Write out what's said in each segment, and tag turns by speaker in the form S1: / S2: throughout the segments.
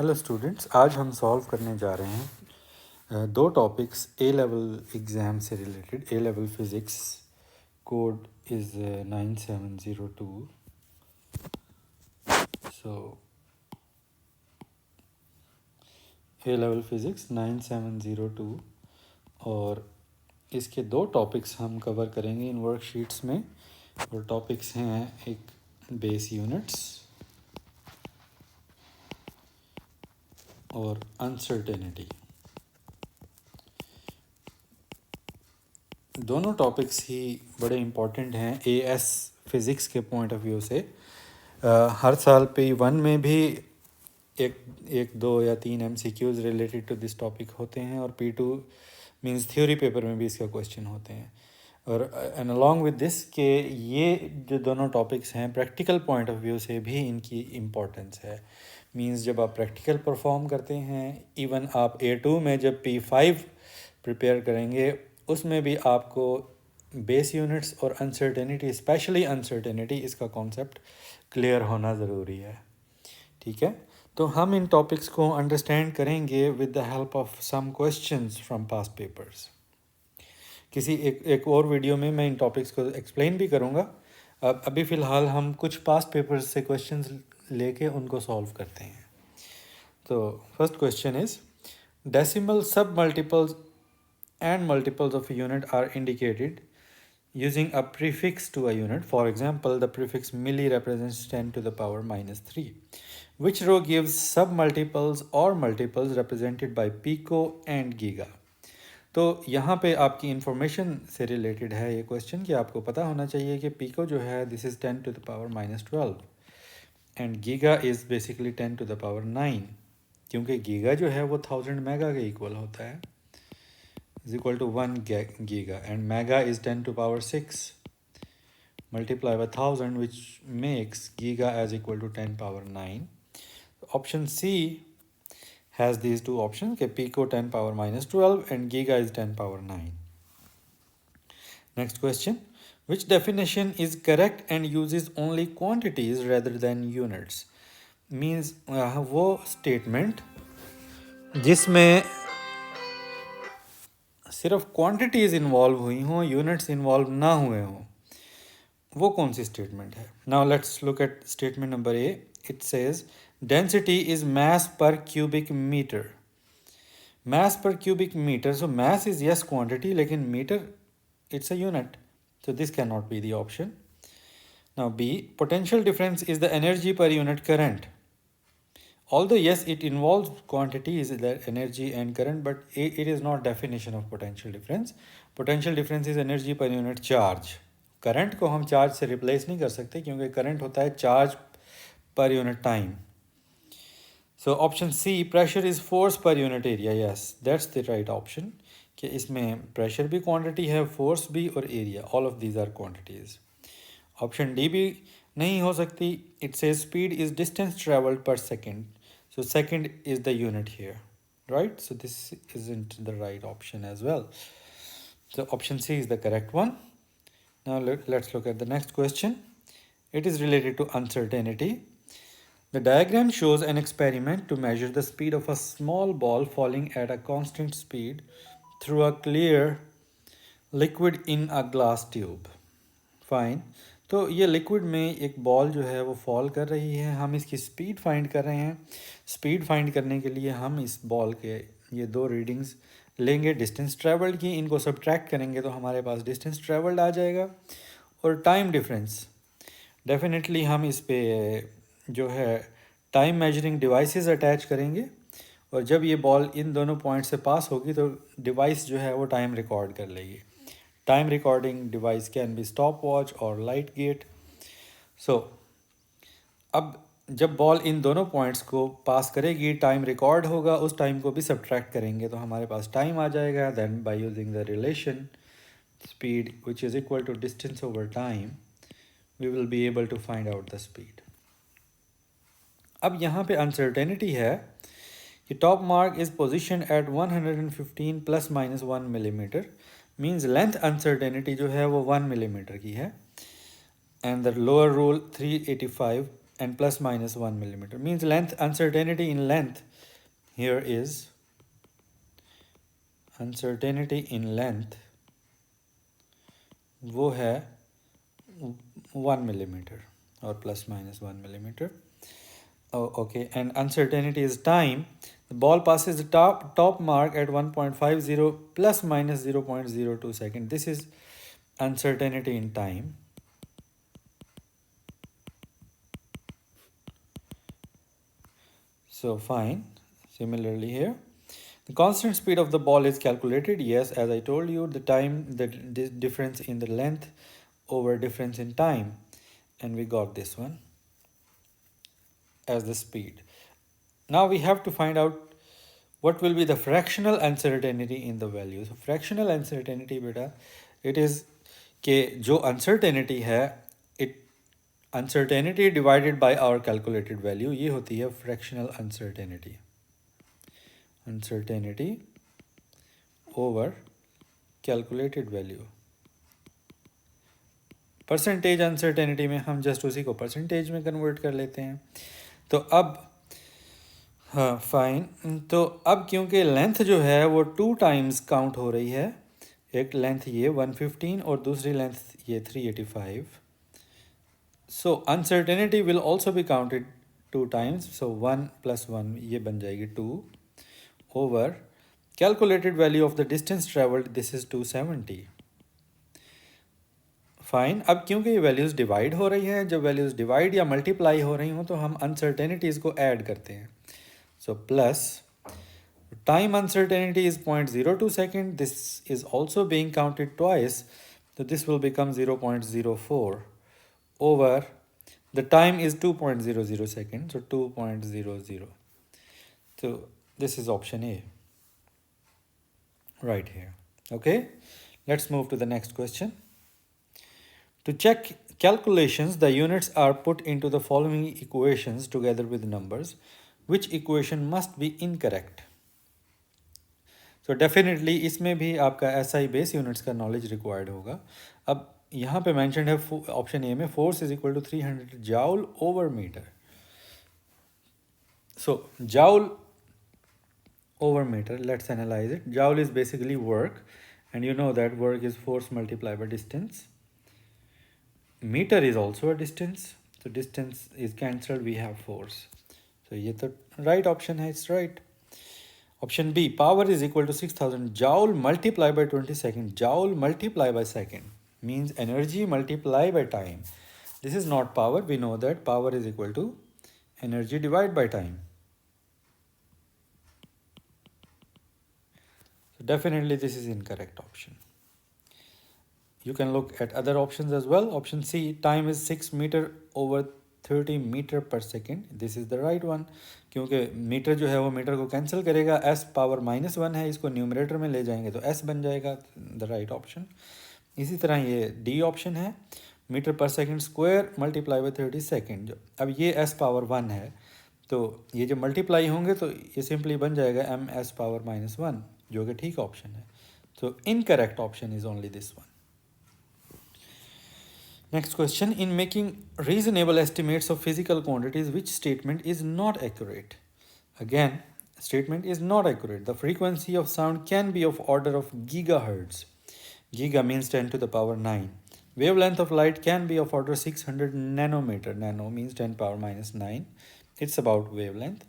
S1: Hello students, आज हम solve करने जा रहे हैं दो टॉपिक्स ए लेवल एग्ज़ाम से related. A level physics, code is 9702। So A level physics 9702, और इसके दो टॉपिक्स हम कवर करेंगे इन वर्कशीट्स में। और टॉपिक्स हैं एक बेस यूनिट्स और अनसर्टेनिटी। दोनों टॉपिक्स ही बड़े इम्पॉर्टेंट हैं एएस फिज़िक्स के पॉइंट ऑफ व्यू से। हर साल P1 में भी एक दो या तीन MCQs related to this topic होते हैं, और P2 मींस थ्योरी पेपर में भी इसका क्वेश्चन होते हैं। और एंड अलॉन्ग विद दिस के ये जो दोनों टॉपिक्स हैं प्रैक्टिकल पॉइंट ऑफ व्यू से भी इनकी इम्पोर्टेंस है। मींस जब आप प्रैक्टिकल परफॉर्म करते हैं, इवन आप A2 में जब P5 प्रिपेयर करेंगे उसमें भी आपको बेस यूनिट्स और अनसर्टेनिटी, स्पेशली अनसर्टेनिटी, इसका कॉन्सेप्ट क्लियर होना ज़रूरी है। ठीक है, तो हम इन टॉपिक्स को अंडरस्टैंड करेंगे with the help of some questions from past papers. किसी एक और वीडियो में मैं इन टॉपिक्स को एक्सप्लेन भी करूँगा। अब अभी फ़िलहाल हम कुछ पास्ट पेपर्स से क्वेश्चंस लेके उनको सॉल्व करते हैं। तो फर्स्ट क्वेश्चन इज़ डेसिमल सब multiples and multiples of a unit are indicated using a prefix to a unit. For example, the prefix milli represents 10 to the power minus 3. Which row gives submultiples or multiples represented by pico and giga? तो यहाँ पे आपकी information से related है ये question कि आपको पता होना चाहिए कि पिको जो है this is 10 to the power minus 12 and giga is basically 10 to the power 9, क्योंकि गीगा जो है वो 1000 मेगा के इक्वल होता है, is equal to 1 giga, and mega is 10 to power 6 multiply by 1000, which makes giga as equal to 10 power 9. Option C has these two options, okay, pico 10 power minus 12 and giga is 10 power 9. Next question, which definition is correct and uses only quantities rather than units? Means वो statement जिसमें सिर्फ quantities involve हुई हों, units involve ना हुए हों, वो कौन सी स्टेटमेंट है? Now let's look at statement number A. It says density is mass per cubic metre. Mass per cubic metre, so mass is yes quantity, लेकिन metre it's a unit, so this cannot be the option. Now B, potential difference is the energy per unit current. Although yes, it involves quantity is the energy and current, but it is not definition of potential difference. Potential difference is energy per unit charge. Current को हम charge से replace नहीं कर सकते, क्योंकि current होता है charge per unit time. So option C, pressure is force per unit area. Yes, that's the right option, कि इसमें प्रेशर भी क्वांटिटी है, फोर्स भी, और area, all of these are quantities. Option D भी नहीं हो सकती. It says speed is distance travelled per second. So second is the unit here, right? So this isn't the right option as well. So option C is the correct one. Now let's look at the next question. It is related to uncertainty. The diagram shows an experiment to measure the speed of a small ball falling at a constant speed through a clear liquid in a glass tube. Fine. तो ये liquid में एक ball जो है वो fall कर रही है, हम इसकी स्पीड फाइंड कर रहे हैं. स्पीड फाइंड करने के लिए हम इस बॉल के ये दो रीडिंग्स लेंगे डिस्टेंस ट्रेवल्ड की, इनको सब्ट्रैक्ट करेंगे तो हमारे पास डिस्टेंस ट्रेवल्ड आ जाएगा, और टाइम डिफरेंस डेफिनेटली हम इस पे जो है टाइम मेजरिंग डिवाइसेस अटैच करेंगे, और जब ये बॉल इन दोनों पॉइंट से पास होगी तो डिवाइस जो है वो टाइम रिकॉर्ड कर लेगी. Time recording device can be stopwatch or light gate. So, अब जब बॉल इन दोनों पॉइंट्स को पास करेगी, टाइम रिकॉर्ड होगा, उस टाइम को भी सब्ट्रैक्ट करेंगे तो हमारे पास टाइम आ जाएगा. Then by using the relation speed which is equal to distance over time, we will be able to find out the speed. अब यहाँ पे अनसर्टेनिटी है कि top mark is position at 115 plus minus 1 millimetre. Means length uncertainty जो है वो 1 millimetre की है, and the lower rule 385 and plus minus 1 millimetre. Means length uncertainty in length here is uncertainty in length, वो है 1 millimeter or plus minus 1 millimeter. Oh, okay, and uncertainty is time. The ball passes the top mark at 1.50 plus minus 0.02 second. This is uncertainty in time. So fine. Similarly here, the constant speed of the ball is calculated. Yes, as I told you, the time, the difference in the length over difference in time, and we got this one as the speed. Now we have to find out what will be the fractional uncertainty in the value. So fractional uncertainty beta, it is कि जो uncertainty है, it uncertainty divided by our calculated value, ये होती है fractional uncertainty. Uncertainty over calculated value. Percentage uncertainty में हम just उसी को परसेंटेज में कन्वर्ट कर लेते हैं. तो अब हाँ फाइन, तो अब क्योंकि लेंथ जो है वो 2 टाइम्स काउंट हो रही है, एक लेंथ ये 115 और दूसरी लेंथ ये 385, so uncertainty will also be counted 2 times. So 1 + 1 ये बन जाएगी 2 over calculated value of the distance travelled, this is 270. Fine, अब क्योंकि ये वैल्यूज़ डिवाइड हो रही हैं, जब वैल्यूज़ डिवाइड या मल्टीप्लाई हो रही हों तो हम अनसर्टेनिटीज़ को ऐड करते हैं. So plus time uncertainty is 0.02 second, this is also being counted twice, so this will become 0.04 over the time is 2.00 seconds, so 2.00. So this is option A right here. Okay, let's move to the next question. To check calculations, the units are put into the following equations together with numbers. Which equation must be incorrect? So definitely इसमें भी आपका SI base units का knowledge required होगा. अब यहाँ पे mentioned है option A में force is equal to 300 joule over metre. So joule over meter, let's analyze it. Joule is basically work, and you know that work is force multiplied by distance. Meter is also a distance, so distance is cancelled, we have force. So ये तो right option है, it's right. Option B, power is equal to 6000 joule multiplied by 20 second. Joule multiplied by second means energy multiplied by time. This is not power, we know that power is equal to energy divided by time. Definitely this is incorrect option. You can look at other options as well. Option C, time is 6 meter over 30 meter per second. This is the right one. क्योंकि metre जो है वो metre को cancel करेगा, s power -1 है, इसको numerator में ले जाएंगे तो s बन जाएगा, द राइट ऑप्शन. इसी तरह ये डी ऑप्शन है, मीटर पर second square multiply by 30 second. अब ये s पावर 1 है, तो ये जो मल्टीप्लाई होंगे तो ये सिंपली बन जाएगा ms पावर -1, जो कि ठीक ऑप्शन है. तो incorrect option is only this one. Next question, in making reasonable estimates of physical quantities, which statement is not accurate? Again, statement is not accurate. The frequency of sound can be of order of gigahertz. Giga means 10 to the power 9. Wavelength of light can be of order 600 nanometer. Nano means 10 power -9. It's about wavelength.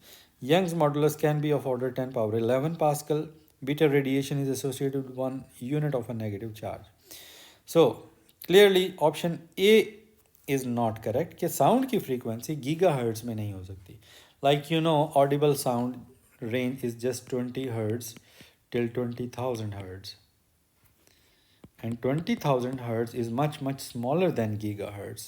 S1: Young's modulus can be of order 10 power 11 Pascal. Beta radiation is associated with 1 unit of a negative charge. So, clearly option A is not correct कि sound की frequency gigahertz में नहीं हो सकती. Like you know Audible sound range is just 20 hertz till 20,000 hertz, and 20,000 hertz is much much smaller than gigahertz.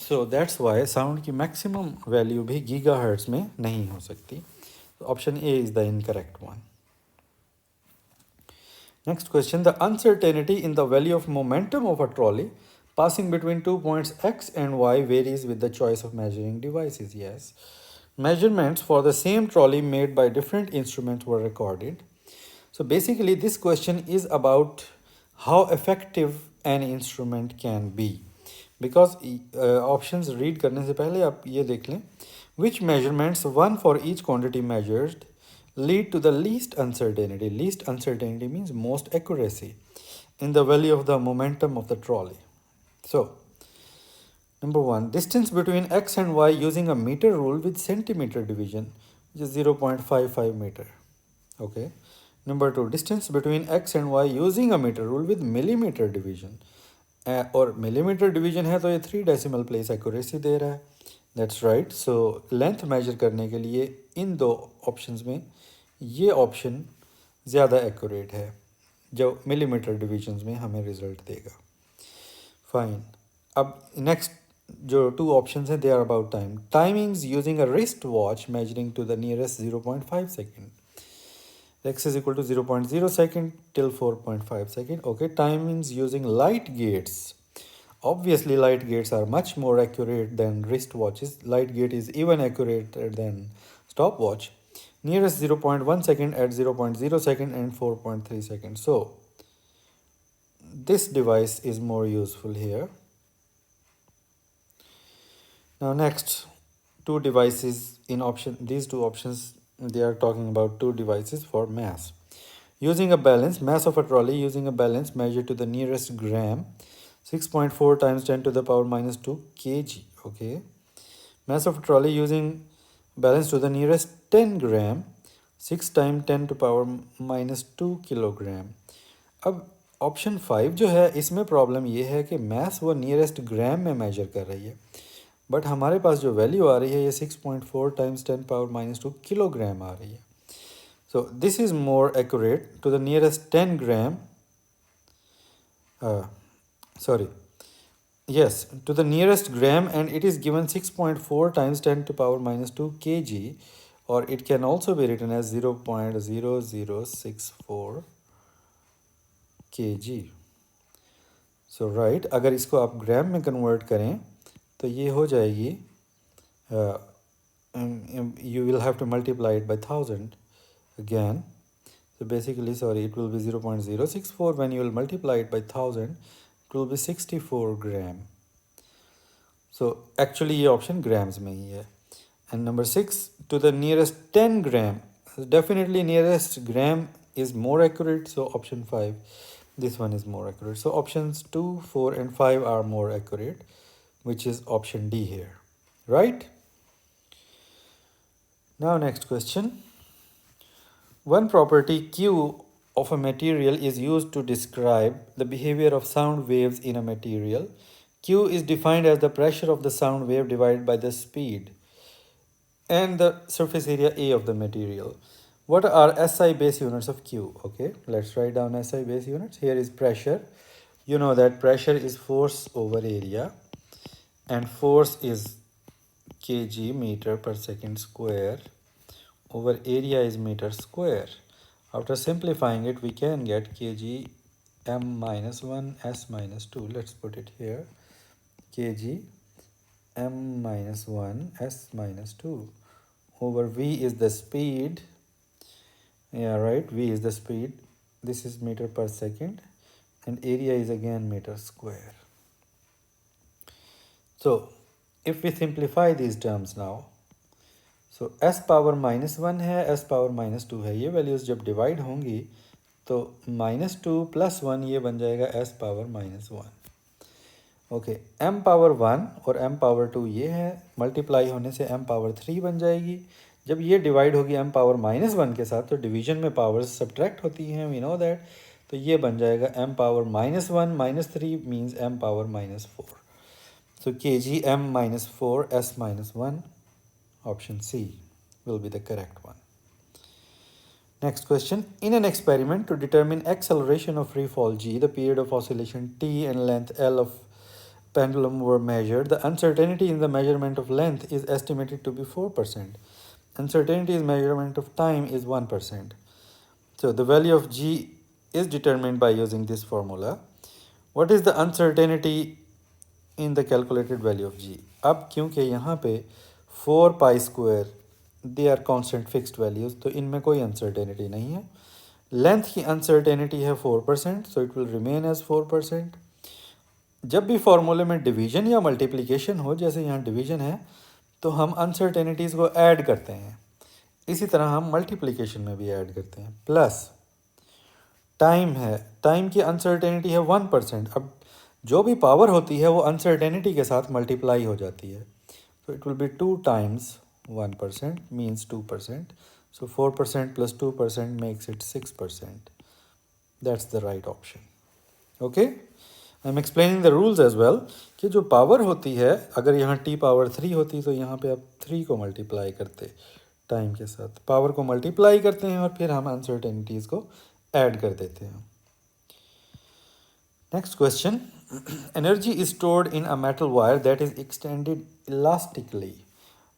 S1: So that's why sound की maximum value भी gigahertz में नहीं हो सकती. Option A is the incorrect one. Next question, the uncertainty in the value of momentum of a trolley passing between 2 points x and y varies with the choice of measuring devices. Yes, measurements for the same trolley made by different instruments were recorded. So basically this question is about how effective an instrument can be, because options read करने से पहले आप ये देख लें which measurements, one for each quantity measured, lead to the least uncertainty. Least uncertainty means most accuracy in the value of the momentum of the trolley. So, number one, distance between x and y using a meter rule with centimeter division, which is 0.55 meter. Okay. Number two, distance between x and y using a meter rule with millimeter division. और millimeter division है तो ये 3 decimal place accuracy दे रहा है. That's right. So length measure करने के लिए इन दो options में ये option ज़्यादा accurate है जो millimeter divisions में हमें result देगा. Fine. अब next जो two options हैं they are about time. Timings using a wrist watch measuring to the nearest 0.5 second. X is equal to 0.0 second till 4.5 second. Okay, timings using light gates. Obviously, light gates are much more accurate than wrist watches. Light gate is even accurate than stopwatch. Nearest 0.1 second at 0.0 second and 4.3 seconds. So, this device is more useful here. Now, next, two devices in option. These two options, they are talking about two devices for mass. Using a balance, mass of a trolley using a balance measured to the nearest gram, 6.4 times 10 to the power minus 2 kg. Okay. Mass of a trolley using balance to the nearest 10 gram, 6 times 10 to power minus 2 kilogram. अब option 5 जो है इसमें problem ये है कि math वो nearest ग्राम में major कर रही है, बट हमारे पास जो वैल्यू आ रही है ये 6.4 टाइम्स 10 पावर माइनस 2 किलोग्राम आ रही है. So this is more accurate to the nearest 10 gram. To the nearest gram, and it is given 6.4 times 10 to power minus 2 kg, or it can also be written as 0.0064 kg. So right, अगर इसको आप ग्राम में convert करें तो ये हो जाएगी, you will have to multiply it by 1000 again. So basically, it will be 0.064. When you will multiply it by 1000, it will be 64 gram. So actually ये option grams में ही है. And number 6, to the nearest 10 gram. Definitely nearest gram is more accurate. So option 5, this one is more accurate. So options 2, 4 and 5 are more accurate, which is option D here. Right? Now next question. One property Q of a material is used to describe the behavior of sound waves in a material. Q is defined as the pressure of the sound wave divided by the speed and the surface area A of the material. What are SI base units of Q? Okay, let's write down SI base units. Here is pressure. You know that pressure is force over area, and force is kg meter per second square over area is meter square. After simplifying it, we can get kg m minus 1 s minus 2. Let's put it here. Kg m minus 1 s minus 2 over v is the speed. Yeah, right, v is the speed. This is meter per second and area is again meter square. So if we simplify these terms now, so s power minus 1 है, s power minus 2 है, ये values जब divide होंगी तो minus 2 plus 1 ये बन जाएगा s power minus 1. Okay, m power 1 और m पावर 2 ये है, मल्टीप्लाई होने से m पावर 3 बन जाएगी. जब ये डिवाइड होगी m पावर माइनस 1 के साथ तो डिवीजन में पावर्स सब्ट्रैक्ट होती हैं, वी नो दैट. तो ये बन जाएगा m power minus 1 minus 3 means m power minus 4. So kg m minus 4 s minus 1. Option C will be the correct one. Next question. In an experiment to determine acceleration of free fall g, the period of oscillation t and length L of pendulum were measured. The uncertainty in the measurement of length is estimated to be 4%. Uncertainty in measurement of time is 1%. So the value of g is determined by using this formula. What is the uncertainty in the calculated value of g? अब क्योंकि यहाँ पे 4 pi square they are constant fixed values, तो इनमें कोई uncertainty नहीं है. Length की अनसर्टेनिटी है 4%, so it will remain as 4%. जब भी फॉर्मूले में डिवीजन या मल्टीप्लिकेशन हो, जैसे यहाँ डिवीजन है, तो हम अनसर्टेनिटीज़ को ऐड करते हैं. इसी तरह हम मल्टीप्लिकेशन में भी ऐड करते हैं। प्लस टाइम है, टाइम की अनसर्टेनिटी है 1%। अब जो भी पावर होती है वो अनसर्टेनिटी के साथ मल्टीप्लाई हो जाती है, so it will be 2 times 1% means 2%, so 4% plus 2% makes it 6%. That's the right option. Okay, I am explaining the rules as well कि जो पावर होती है, अगर यहाँ t पावर 3 होती तो यहाँ पे आप 3 को मल्टीप्लाई करते टाइम के साथ, पावर को मल्टीप्लाई करते हैं और फिर हम अनसर्टेनिटीज़ को ऐड कर देते हैं। Next question, energy is stored in a metal wire that is extended elastically.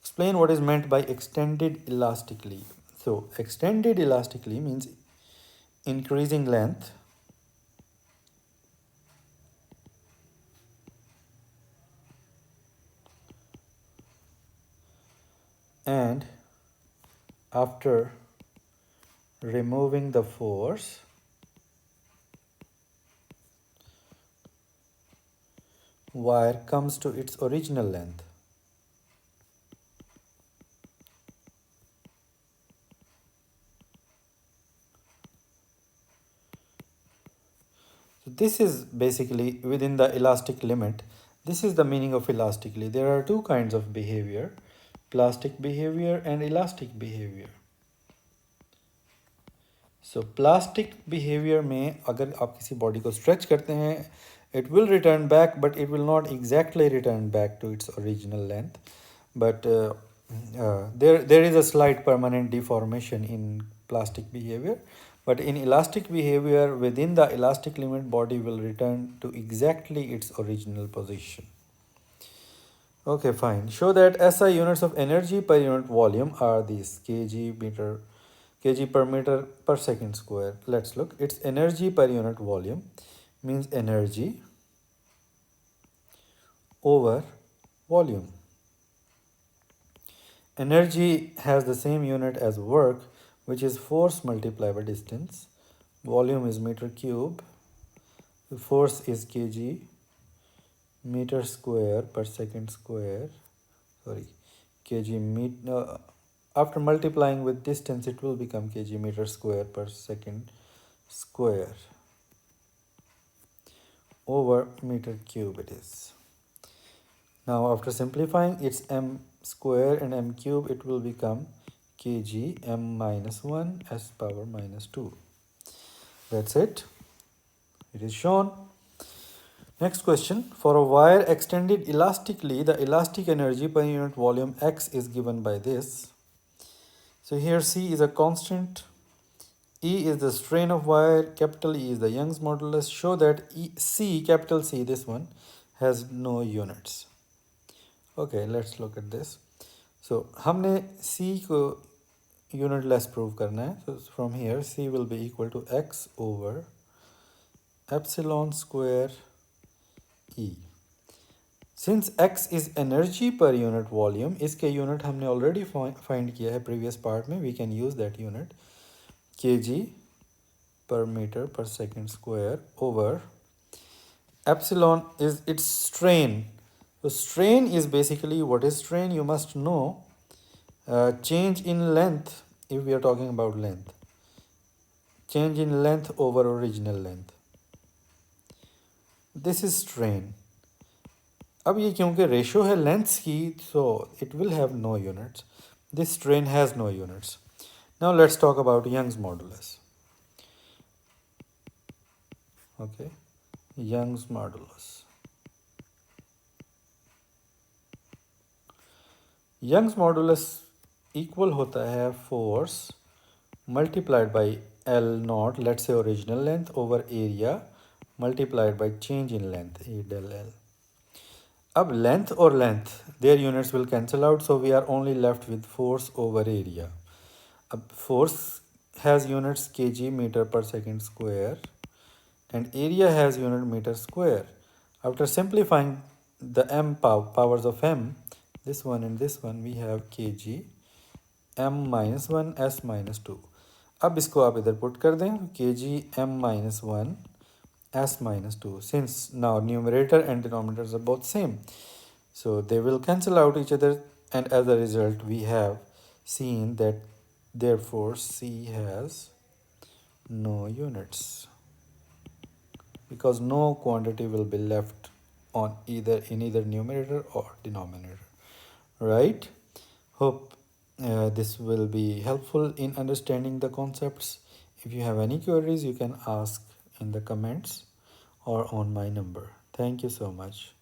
S1: Explain what is meant by extended elastically. So, extended elastically means increasing length and after removing the force, wire comes to its original length. So this is basically within the elastic limit. This is the meaning of elastically. There are two kinds of behavior, plastic behavior and elastic behavior. So plastic behavior में अगर आप किसी body को stretch करते हैं, it will return back, but it will not exactly return back to its original length. But there is a slight permanent deformation in plastic behavior. But in elastic behavior, within the elastic limit, body will return to exactly its original position. Okay, fine. Show that SI units of energy per unit volume are these: kg per meter per second square. Let's look. It's energy per unit volume, means energy over volume. Energy has the same unit as work, which is force multiplied by distance. Volume is meter cube. The force is kg meter square per second square. Sorry, kg meter. After multiplying with distance, it will become kg meter square per second square over meter cube it is. Now after simplifying, it's m square and m cube, it will become kg m minus 1 s power minus 2. That's it. It is shown. Next question. For a wire extended elastically, the elastic energy per unit volume x is given by this. So here C is a constant, E is the strain of wire, capital E is the Young's modulus. Show that C, capital C, this one, has no units. Okay, let's look at this. So हमने C को unitless prove करना है. So from here C will be equal to x over epsilon square E. Since x is energy per unit volume, इसके unit हमने already find किया है previous part में, we can use that unit, kg per meter per second square over epsilon is its strain. So strain is basically, what is strain? You must know change in length. If we are talking about length, change in length over original length, this is strain. अब ये क्योंकि ratio है lengths की, so it will have no units. This strain has no units. Now let's talk about Young's modulus. Okay, Young's modulus. Young's modulus equal होता है force multiplied by L naught, let's say original length, over area multiplied by change in length, A del L. अब length और length, their units will cancel out, so we are only left with force over area. अब force has units kg meter per second square and area has unit meter square. After simplifying the m powers of m, this one and this one, we have kg m minus 1 s minus 2. अब इसको आप इधर put कर दें, kg m minus 1 s minus 2. Since now numerator and denominators are both same, so they will cancel out each other, and as a result we have seen that Therefore, C has no units because no quantity will be left on either numerator or denominator, right? Hope this will be helpful in understanding the concepts. If you have any queries, you can ask in the comments or on my number. Thank you so much.